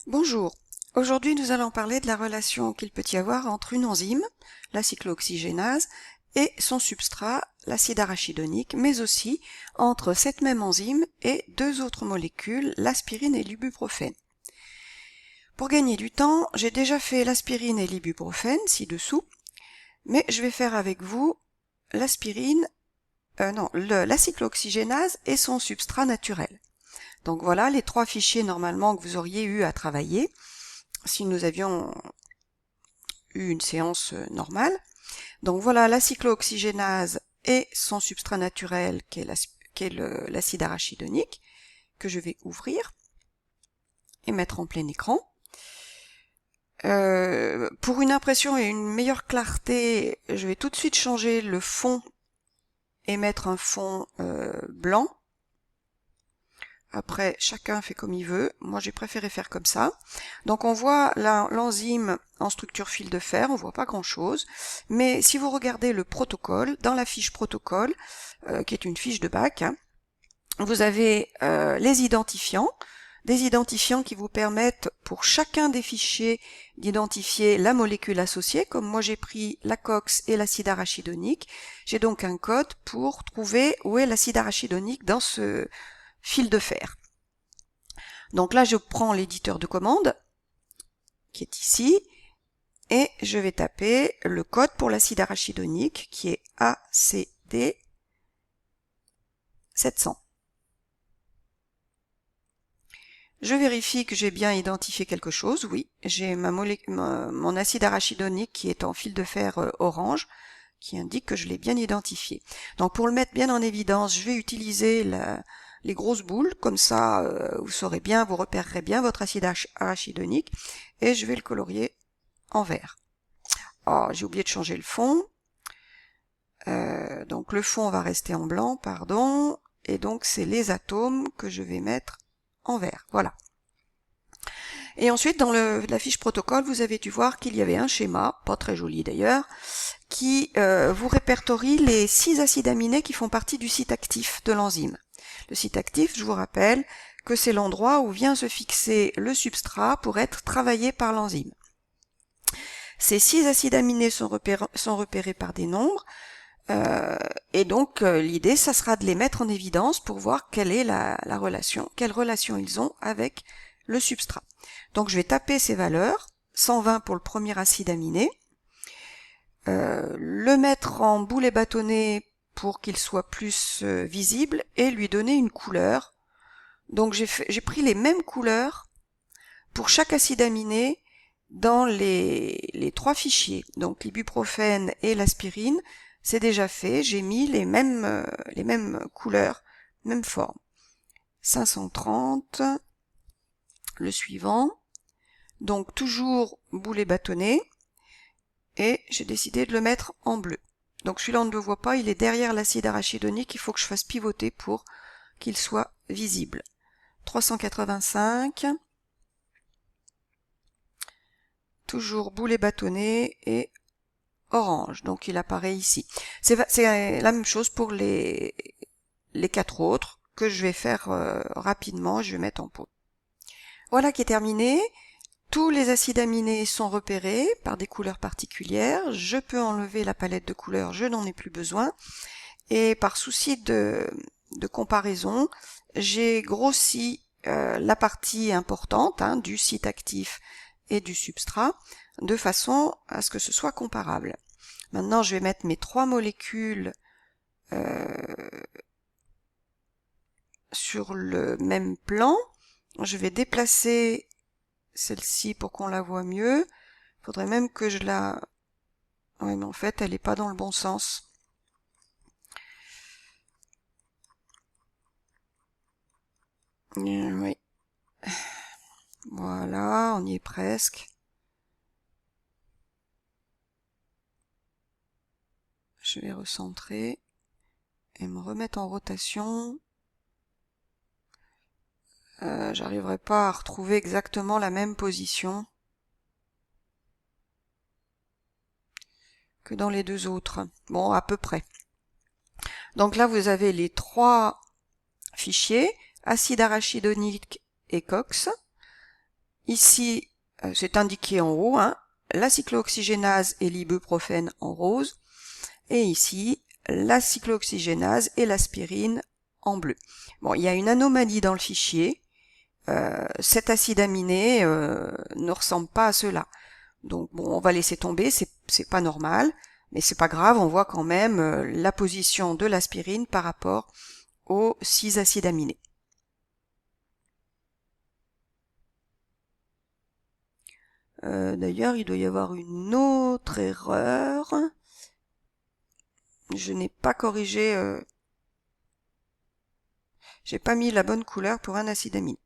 Bonjour, aujourd'hui nous allons parler de la relation qu'il peut y avoir entre une enzyme, la cyclooxygénase, et son substrat, l'acide arachidonique, mais aussi entre cette même enzyme et deux autres molécules, l'aspirine et l'ibuprofène. Pour gagner du temps, j'ai déjà fait l'aspirine et l'ibuprofène, ci-dessous, mais je vais faire avec vous l'aspirine, la cyclooxygénase et son substrat naturel. Donc voilà les trois fichiers normalement que vous auriez eu à travailler si nous avions eu une séance normale. Donc voilà la cyclooxygénase et son substrat naturel qui est l'acide arachidonique que je vais ouvrir et mettre en plein écran. Pour une impression et une meilleure clarté, je vais tout de suite changer le fond et mettre un fond blanc. Après, chacun fait comme il veut. Moi, j'ai préféré faire comme ça. Donc, on voit l'enzyme en structure fil de fer. On voit pas grand-chose. Mais si vous regardez le protocole, dans la fiche protocole, qui est une fiche de bac, hein, vous avez les identifiants. Des identifiants qui vous permettent, pour chacun des fichiers, d'identifier la molécule associée. Comme moi, j'ai pris la COX et l'acide arachidonique. J'ai donc un code pour trouver où est l'acide arachidonique dans ce fil de fer. Donc là, je prends l'éditeur de commande, qui est ici, et je vais taper le code pour l'acide arachidonique, qui est ACD 700. Je vérifie que j'ai bien identifié quelque chose, oui, j'ai mon acide arachidonique qui est en fil de fer orange, qui indique que je l'ai bien identifié. Donc pour le mettre bien en évidence, je vais utiliser les grosses boules, comme ça vous saurez bien, vous repérerez bien votre acide arachidonique, et je vais le colorier en vert. Oh, j'ai oublié de changer le fond, donc le fond va rester en blanc, pardon, et donc c'est les atomes que je vais mettre en vert, voilà. Et ensuite, dans la fiche protocole, vous avez dû voir qu'il y avait un schéma, pas très joli d'ailleurs, qui vous répertorie les 6 acides aminés qui font partie du site actif de l'enzyme. Le site actif, je vous rappelle que c'est l'endroit où vient se fixer le substrat pour être travaillé par l'enzyme. Ces 6 acides aminés sont repérés par des nombres, et donc l'idée, ça sera de les mettre en évidence pour voir quelle est la relation, quelle relation ils ont avec le substrat. Donc je vais taper ces valeurs, 120 pour le premier acide aminé, le mettre en boulet bâtonné pour qu'il soit plus visible et lui donner une couleur. Donc j'ai pris les mêmes couleurs pour chaque acide aminé dans les trois fichiers. Donc l'ibuprofène et l'aspirine, c'est déjà fait, j'ai mis les mêmes couleurs, même forme. 530, le suivant, donc toujours boulet bâtonné, et j'ai décidé de le mettre en bleu. Donc celui-là on ne le voit pas, il est derrière l'acide arachidonique, il faut que je fasse pivoter pour qu'il soit visible. 385, toujours boulet bâtonné et orange, donc il apparaît ici. C'est la même chose pour les 4 autres que je vais faire rapidement, je vais mettre en pause. Voilà qui est terminé. Tous les acides aminés sont repérés par des couleurs particulières. Je peux enlever la palette de couleurs, je n'en ai plus besoin. Et par souci de comparaison, j'ai grossi la partie importante du site actif et du substrat de façon à ce que ce soit comparable. Maintenant, je vais mettre mes 3 molécules sur le même plan. Je vais déplacer celle-ci pour qu'on la voit mieux. Il faudrait même que je la... Oui, mais en fait, elle n'est pas dans le bon sens. Oui. Voilà, on y est presque. Je vais recentrer et me remettre en rotation. J'arriverai pas à retrouver exactement la même position que dans les deux autres. Bon, à peu près. Donc là, vous avez les 3 fichiers, acide arachidonique et COX. Ici, c'est indiqué en haut, hein, la cyclooxygénase et l'ibuprofène en rose, et ici, la cyclooxygénase et l'aspirine en bleu. Bon, il y a une anomalie dans le fichier. Cet acide aminé ne ressemble pas à cela. Donc bon, on va laisser tomber, c'est pas normal, mais c'est pas grave, on voit quand même la position de l'aspirine par rapport aux 6 acides aminés. D'ailleurs, il doit y avoir une autre erreur. Je n'ai pas corrigé, j'ai pas mis la bonne couleur pour un acide aminé.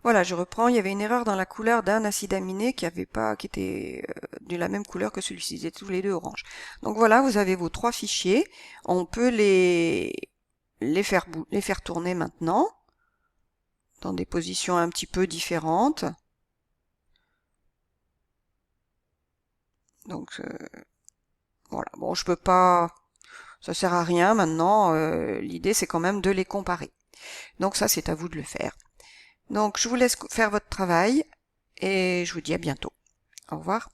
Voilà, je reprends, il y avait une erreur dans la couleur d'un acide aminé qui était de la même couleur que celui-ci, ils étaient tous les deux orange. Donc voilà, vous avez vos 3 fichiers, on peut les faire tourner maintenant, dans des positions un petit peu différentes. Donc voilà, bon, je peux pas, ça sert à rien maintenant, l'idée c'est quand même de les comparer. Donc ça, c'est à vous de le faire. Donc je vous laisse faire votre travail et je vous dis à bientôt. Au revoir.